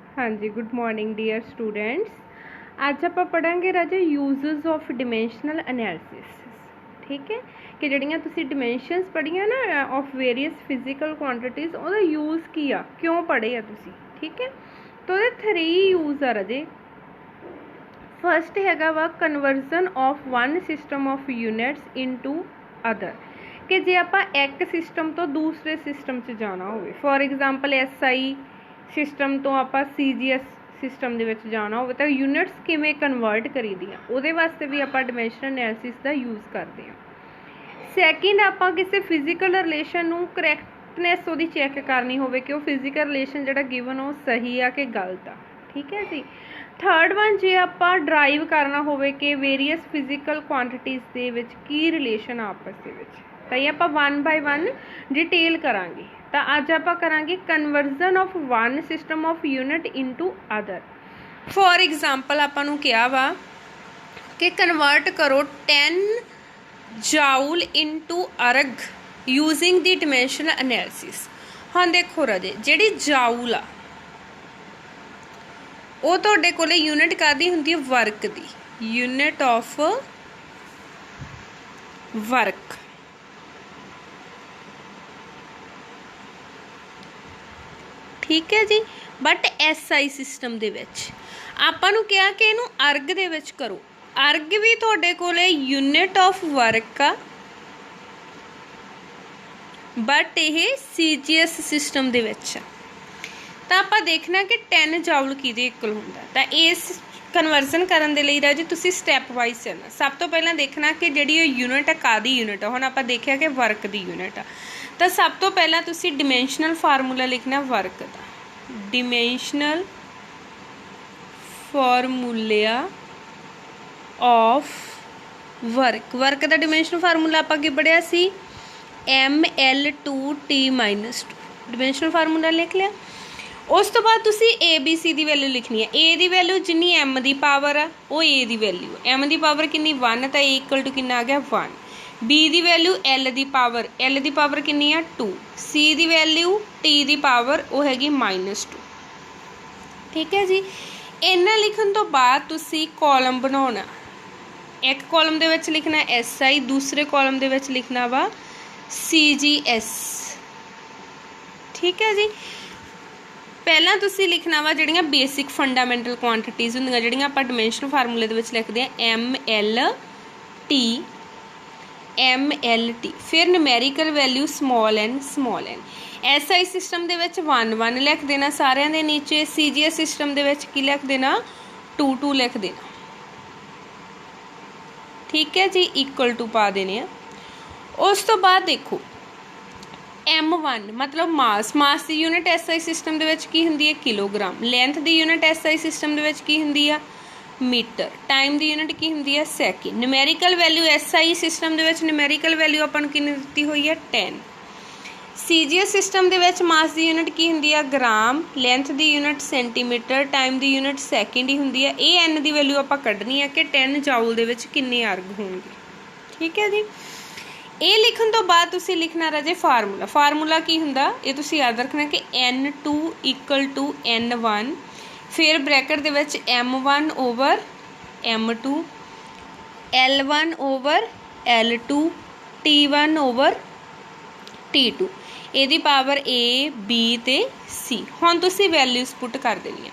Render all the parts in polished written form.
हाँ जी, good morning dear students. आज आप पढ़ांगे राजे यूजेस ऑफ डिमेंशनल एनालिसिस। ठीक है कि जड़ियाँ तुसी डिमेंशनस पढ़िया ना ऑफ वेरीअस फिजिकल क्वांटिटीज़ ਉਹਦਾ यूज़ की आ क्यों पढ़े आ तुसी। ठीक है, तो ये 3 यूज़ आ राजे। फर्स्ट हैगा वा conversion of one system of units into other कि जे आप एक सिस्टम तो दूसरे सिस्टम 'ਚ जाना होवे। फॉर एग्जाम्पल SI सिस्टम तो आप CGS सिस्टम ਦੇ ਵਿੱਚ ਜਾਣਾ ਹੋਵੇ ਤਾਂ ਯੂਨਿਟਸ ਕਿਵੇਂ ਕਨਵਰਟ ਕਰੀਦੀਆਂ ਉਹਦੇ ਵਾਸਤੇ ਵੀ ਆਪਾਂ ਡਿਮੈਂਸ਼ਨਲ ਐਨਾਲਿਸਿਸ ਦਾ ਯੂਜ਼ ਕਰਦੇ ਹਾਂ। ਸੈਕਿੰਡ ਆਪਾਂ ਕਿਸੇ ਫਿਜ਼ੀਕਲ ਰਿਲੇਸ਼ਨ ਨੂੰ ਕਰੈਕਟਨੈਸ ਉਹਦੀ ਚੈੱਕ ਕਰਨੀ ਹੋਵੇ ਕਿ ਉਹ ਫਿਜ਼ੀਕਲ ਰਿਲੇਸ਼ਨ ਜਿਹੜਾ ਗਿਵਨ ਉਹ ਸਹੀ ਆ ਕਿ ਗਲਤ ਆ। ਠੀਕ ਹੈ ਜੀ। ਥਰਡ ਵਨ ਜੇ ਆਪਾਂ ਡਰਾਈਵ ਕਰਨਾ ਹੋਵੇ ਕਿ ਵੇਰੀਅਸ ਫਿਜ਼ੀਕਲ ਕੁਆਂਟੀਟੀਜ਼ ਦੇ ਵਿੱਚ ਕੀ ਰਿਲੇਸ਼ਨ ਆ ਆਪਸ ਦੇ ਵਿੱਚ ਤਾਂ ਇਹ ਆਪਾਂ 1 ਬਾਈ 1 डिटेल करांगे। तो अज आप करांगे conversion of one system of unit into other. For example आपां क्या वा कि कन्वर्ट करो 10 जाउल इनटू अर्ग यूजिंग द डिमेंशनल एनालिसिस। हाँ देखो राजे जिहड़ी जाउल आ वो तुहाडे कोले यूनिट कादी हुंदी है work the, unit of work. ठीक है जी। बट SI सिस्टम दे विच आपां नूं कहा कि इनू अर्ग दे विच करो। अर्ग भी तुहाडे कोले यूनिट ऑफ वर्क आ बट यह CGS सिस्टम दे विच आ। तां आपां देखना कि 10 जाउल किहदे इक्वल हुंदा। तां इस कन्वर्जन करन दे लई राजी तुसीं स्टैप वाइज चलना। सब तो पहलां देखना कि जिहड़ी यूनिट आ कादी यूनिट आ। हुण आपां देखिया कि वर्क दी यूनिट आ तो सब तो पहला तुसी डिमेंशनल फार्मूला लिखना वर्क का। Dimensional formula of work. Work का डिमेंशनल फार्मूला आप पढ़िया सी ML2T-2। डिमेंशनल फार्मूला लिख लिया। उस तो बाद तुसी ABC की वैल्यू लिखनी है। A की वैल्यू जिन्नी M की पावर आ वो A की वैल्यू, M की पावर किन्नी 1 तो A इक्वल टू किन्ना आ गया 1। B की वैल्यू L की पावर किन्नी है 2। C की वैल्यू T की पावर वो हैगी -2। ठीक है जी। इन्ना लिखन तो बाद तुसी कॉलम बनाना। एक कॉलम दे विच लिखना SI, दूसरे कॉलम दे विच लिखना वा CGS। ठीक है जी। पहला तुसी लिखना वा जिहड़ियां बेसिक फंडामेंटल क्वांटिटीज़ हुंदियां जिहड़ियां आपां डिमेंशनल फार्मूले दे विच लिखदे आ MLT। फिर numerical value small n। SI system दे विच 1 1 लिख देना सारिਆਂ ਦੇ नीचे। CGS सिस्टम दे विच की लिख देना 2 2 लिख देना। ठीक है जी। इक्वल टू पा देने। उस तो बाद देखो M1 मतलब मास की यूनिट SI सिस्टम दे विच की हुंदी है किलोग्राम। लेंथ की यूनिट SI सिस्टम दे विच की हुंदी है मीटर। टाइम की यूनिट की हुंदी है second. Numerical value SI system दे विच न्यूमेरिकल वैल्यू आपां नूं कितनी दित्ती हुई है 10। CGS सिस्टम दे विच मास की यूनिट की हुंदी है ग्राम। लेंथ की यूनिट सेंटीमीटर। टाइम की यूनिट सैकेंड ही हुंदी है। ये N की वैल्यू आपां कढनी है कि 10 जाउल दे विच किन्ने अर्ग होणगे। ठीक है जी। ये लिखण तो बाद तुसीं लिखना राजे फार्मूला। फार्मूला की हुंदा ये तुसीं याद रखना कि N2 इक्वल टू N1। फिर ब्रैकेट दे विच M1 over M2, L1 over L2, T1 over T2। ਇਹਦੀ ਪਾਵਰ A B ਤੇ C। ਹੁਣ ਤੁਸੀਂ ਵੈਲਿਊਜ਼ ਪੁੱਟ ਕਰ ਦੇਣੀ ਹੈ।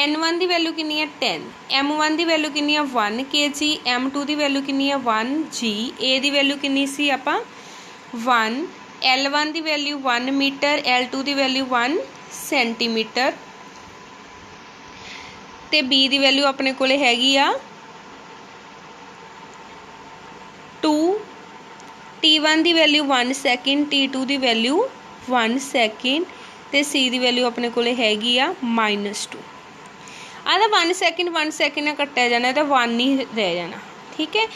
N1 ਦੀ ਵੈਲਿਊ ਕਿੰਨੀ ਹੈ 10, M1 ਦੀ ਵੈਲਿਊ ਕਿੰਨੀ ਹੈ 1 kg, M2 ਦੀ ਵੈਲਿਊ ਕਿੰਨੀ ਹੈ 1 G, A ਦੀ ਵੈਲਿਊ ਕਿੰਨੀ ਸੀ ਆਪਾਂ 1, L1 ਦੀ ਵੈਲਿਊ 1 ਮੀਟਰ, L2 ਦੀ ਵੈਲਿਊ 1 ਸੈਂਟੀਮੀਟਰ ਤੇ B ਦੀ ਵੈਲਿਊ ਆਪਣੇ ਕੋਲੇ ਹੈਗੀ ਆ 2। T1 ਦੀ ਵੈਲਿਊ 1 ਸੈਕਿੰਡ, T2 ਦੀ ਵੈਲਿਊ 1 ਸੈਕਿੰਡ ਤੇ C ਦੀ ਵੈਲਿਊ ਆਪਣੇ ਕੋਲੇ ਹੈਗੀ ਆ -2। ਆਹ ਤਾਂ 1 ਸੈਕਿੰਡ ਨਾਲ ਕੱਟਿਆ ਜਾਣਾ ਤਾਂ 1 ਹੀ ਰਹਿ ਜਾਣਾ। ਠੀਕ ਹੈ।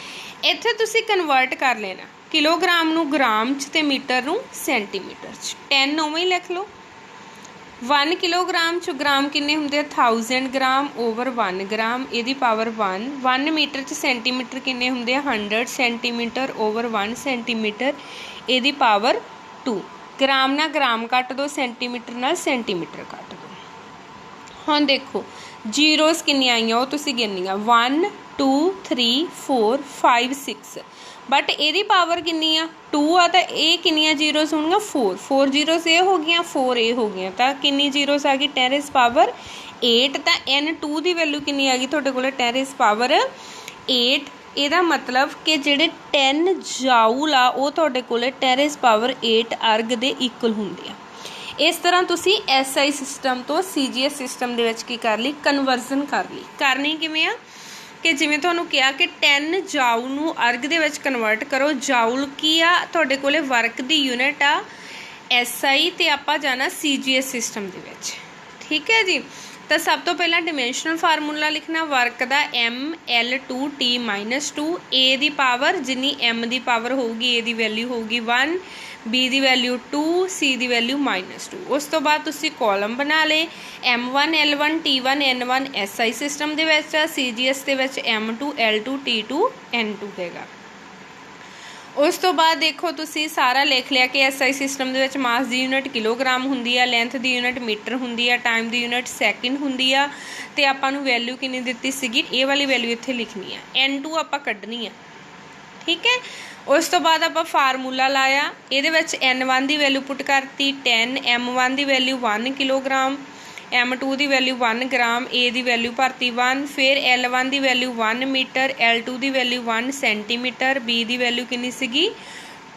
ਇੱਥੇ ਤੁਸੀਂ ਕਨਵਰਟ ਕਰ ਲੈਣਾ ਕਿਲੋਗ੍ਰਾਮ ਨੂੰ ਗ੍ਰਾਮ 'ਚ ਤੇ ਮੀਟਰ ਨੂੰ ਸੈਂਟੀਮੀਟਰ 'ਚ। 10 ਉਵੇਂ ਹੀ ਲਿਖ ਲਓ। 1 किलोग्राम च ग्राम किन्ने हुंदे 1000 ग्राम ओवर 1 ग्राम ਇਹਦੀ ਪਾਵਰ 1। 1 ਮੀਟਰ ਚ ਸੈਂਟੀਮੀਟਰ ਕਿੰਨੇ ਹੁੰਦੇ ਆ 100 ਸੈਂਟੀਮੀਟਰ ओवर 1 ਸੈਂਟੀਮੀਟਰ ਇਹਦੀ ਪਾਵਰ 2। ग्राम ਨਾਲ ग्राम ਕੱਟ ਦੋ, ਸੈਂਟੀਮੀਟਰ ਨਾਲ ਸੈਂਟੀਮੀਟਰ ਕੱਟ ਦੋ। हुण देखो जीरोस कितनी आईयां वो तुसीं गिननियां 1 2 3 4 5 6 बट इहदी पावर कितनी आ 2 आ तो ये कितनियां जीरोस होणगियां 4 जीरोस ये हो गई 4 ये हो गई तो कितनी जीरोस आ गई 10 रेज़ पावर 8 तो N2 की वैल्यू कितनी आ गई तुहाडे कोल 10 रेज़ पावर 8 ਇਹਦਾ मतलब कि ਜਿਹੜੇ 10 ਜਾਊਲ ਆ ਉਹ ਤੁਹਾਡੇ ਕੋਲੇ 10 रेज़ पावर 8 अर्ग ਦੇ ਇਕੁਅਲ ਹੁੰਦੇ ਆ। इस तरह तुसी SI सिस्टम तो CGS सिस्टम ਦੇ ਵਿੱਚ ਕੀ ਕਰ ਲਈ ਕਨਵਰਜ਼ਨ ਕਰ ਲਈ। ਕਰਨੀ ਕਿਵੇਂ ਆ कि जिवें तुहानूं कहा कि 10 ਜਾਊਲ ਨੂੰ अर्ग ਦੇ ਵਿੱਚ ਕਨਵਰਟ ਕਰੋ। ਜਾਊਲ ਕੀ ਆ ਤੁਹਾਡੇ ਕੋਲੇ वर्क ਦੀ यूनिट आ SI ਤੇ ਆਪਾਂ ਜਾਣਾ CGS सिस्टम ਦੇ ਵਿੱਚ। ठीक है जी। तो सब तो पहला डिमेंशनल फार्मूला लिखना वर्क का ML2T -2 A की पावर जिनी M की पावर होगी A की वैल्यू होगी 1 B की वैल्यू 2 C की वैल्यू -2। उस तो बाद तुसी कॉलम बना ले M1 L1 T1 N1 SI system के CGS के M2 L2 T2 N2 हैगा। उस तो बाद देखो तुसी सारा लिख लिया कि SI सिस्टम के मास की यूनिट किलोग्राम होंदी है, लेंथ की यूनिट मीटर होंदी है, टाइम की यूनिट सैकेंड होंदी है ते आपां नूं वैल्यू कितनी दित्ती सीगी ये वाली वैल्यू इत्थे लिखनी है N2 आपां कड्ढनी है। ठीक है। उस तो बाद आपां फार्मूला लाया इहदे विच N1 की वैल्यू पुट करती 10 M1 की वैल्यू 1 किलोग्राम M2 की वैल्यू 1 ग्राम A की वैल्यू भरती 1 फिर L1 की वैल्यू 1 मीटर L2 की वैल्यू 1 सेंटीमीटर B की वैल्यू कितनी सीगी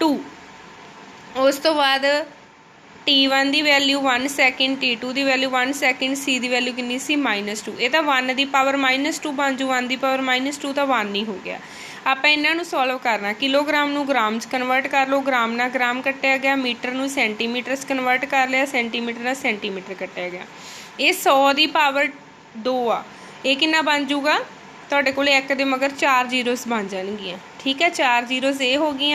2। उस तो बाद T1 की वैल्यू 1 सैकेंड T2 की वैल्यू 1 सैकेंड C की वैल्यू कितनी सी -2। ये तो 1 की पावर -2 बन जू 1 की पावर -2 तो 1 ही हो गया। आप इन्हों सॉल्व करना किलोग्राम नूं ग्राम च कन्वर्ट कर लो ग्राम ना ग्राम कट्टिया गया मीटर नूं सेंटीमीटर च कन्वर्ट कर लिया सेंटीमीटर ना सेंटीमीटर कट्टिया गया। ये 100 की पावर 2 आ ये कितना बन जूगा तुहाडे कोले एक दे मगर 4 जीरोस बन जाणगियां। ठीक है 4 जीरोस ये हो गई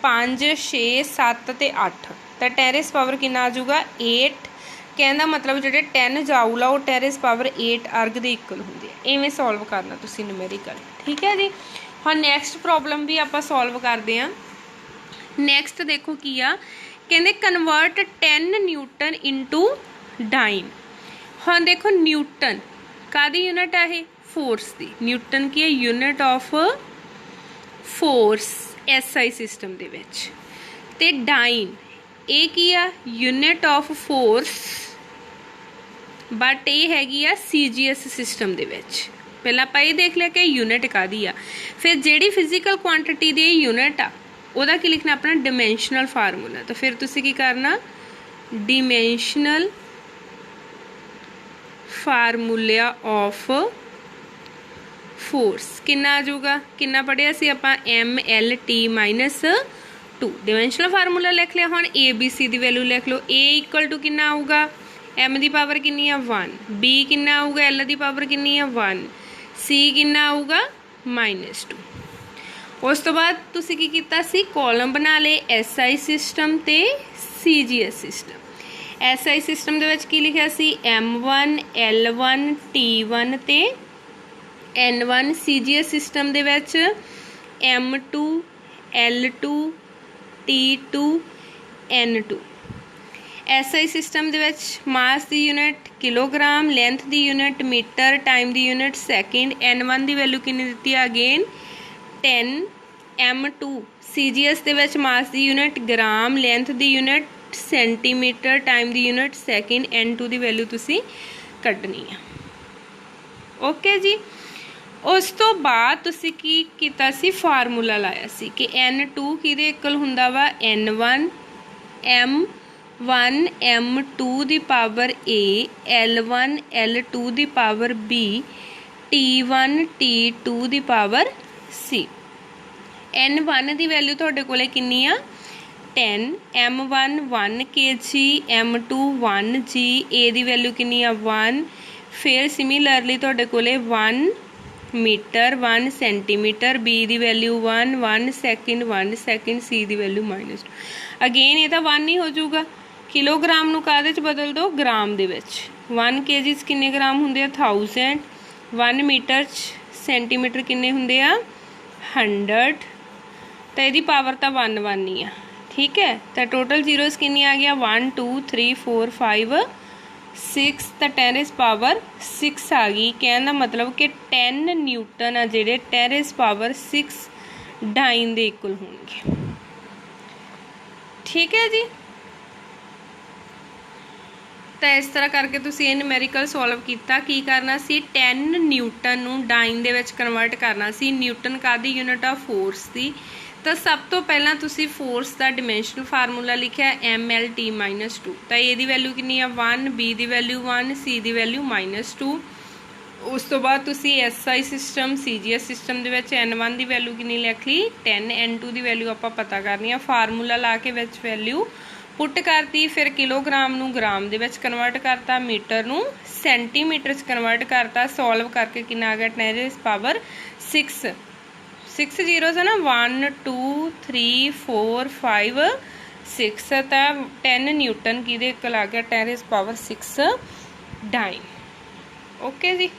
5 6 7 ते 8 तो 10 रेज़ पावर कितना आ जूगा 8। कहना मतलब जो 10 जाऊल आ वो 10 रेज़ पावर 8 अर्ग के इक्वल होंगे। इवें सॉल्व करना तुसीं न्यूमेरिकल। ठीक है जी। हाँ नैक्सट प्रॉब्लम भी आप सॉल्व करते हैं। नैक्सट देखो की आ कहते कन्वर्ट 10 न्यूटन इंटू डाइन। हाँ देखो न्यूटन कादी यूनिट है फोर्स की न्यूटन की है unit of force SI system दे विच ते डाइन ये की आ यूनिट ऑफ फोर्स बट ये हैगी आ CGS सिस्टम दे विच। पहला आप ये देख लिया कि यूनिट कादी आ फिर जिहड़ी फिजिकल क्वांटिटी दी यूनिट आ उहदा की लिखना अपना डिमेंशनल फार्मूला। तो फिर तुसीं की करना डिमेंशनल फार्मूला ऑफ फोर्स कितना आ जाऊगा कितना पढ़िया सी आपां MLT -2 डिमेंशनल फार्मूला लिख लिया। हुण ABC की वैल्यू लिख लो A इक्वल टू कितना आऊगा M की पावर कितनी है 1 B कितना आऊगा L की पावर कितनी है 1 C कितना आऊगा -2। उस तो बाद तुसीं की कीता सी कॉलम बना ले SI सिस्टम ते CGS सिस्टम। SI सिस्टम दे विच की लिखिया सी M1 L1 T1 ते N1 CGS सिस्टम दे विच M2 L2 T2 N2। SI system दे विच मास की यूनिट किलोग्राम लेंथ की यूनिट मीटर टाइम की यूनिट सैकेंड N1 की वैल्यू कितनी दी है अगेन 10 M2 CGS दे विच मास की यूनिट ग्राम लेंथ की यूनिट सेंटीमीटर टाइम की यूनिट सैकेंड N2 की वैल्यू तुसी कड्ढनी है। ओके जी। उस तो बाद तुसी की कीता सी फार्मूला लाया सी कि N2 किहदे इक्वल हुंदा वा N1 M1 M2 की पावर A L1 L2 की पावर B T1 T2 की पावर C। N1 की वैल्यू तुहाडे कोले कितनी आ 10 M1 1 kg M2 1 G A की वैल्यू कितनी आ 1 फिर सिमिलरली तुहाडे कोले 1 मीटर 1 सेंटीमीटर B की वैल्यू 1 1 सेकेंड C की वैल्यू -2। अगेन ये तो 1 ही हो जाऊगा किलोग्राम नूं काहदे च बदल दो ग्राम दे विच 1 kg किन्ने ग्राम हुंदे 1000 1 मीटर सेंटीमीटर किन्ने हुंदे 100 तो यदी पावर तो 1 1 ही आ। ठीक है तो टोटल जीरोस किन्नी आ गया 1 2 3 4 5 6 ਤਾਂ 10 रेज़ पावर 6 आ गई। कहने का मतलब कि 10 न्यूटन आ जिहड़े 10 रेज़ पावर 6 डाइन दे इक्वल होणगे। ठीक है जी। तो इस तरह करके तुसीं ये न्यूमेरिकल सॉल्व किया। की करना सी 10 न्यूटन नूं डाइन दे विच कन्वर्ट करना सी। न्यूटन कादी यूनिट ऑफ फोर्स दी। तो सब तो पहला तुसीं फोर्स का डिमेंशनल फार्मूला लिखिया MLT-2। तो ए दी वैल्यू कितनी है 1, बी दी वैल्यू 1, सी दी वैल्यू -2। उस तो बाद तुसीं SI सिस्टम CGS सिस्टम दे विच N1 दी वैल्यू कितनी लिख ली 10, N2 दी वैल्यू आपां पता करनी है। फार्मूला ला के विच वैल्यू पुट करती, फिर किलोग्राम नूं ग्राम दे विच कन्वर्ट करता, मीटर नूं सेंटीमीटर च कन्वर्ट करता। सॉल्व करके कितना आ गया 10 रेज़ पावर 6 जीरोज़ है ना 1 2 3 4 5 6। तो 10 न्यूटन की आ गया 10 रेज़ पावर 6 डाइन। ओके जी।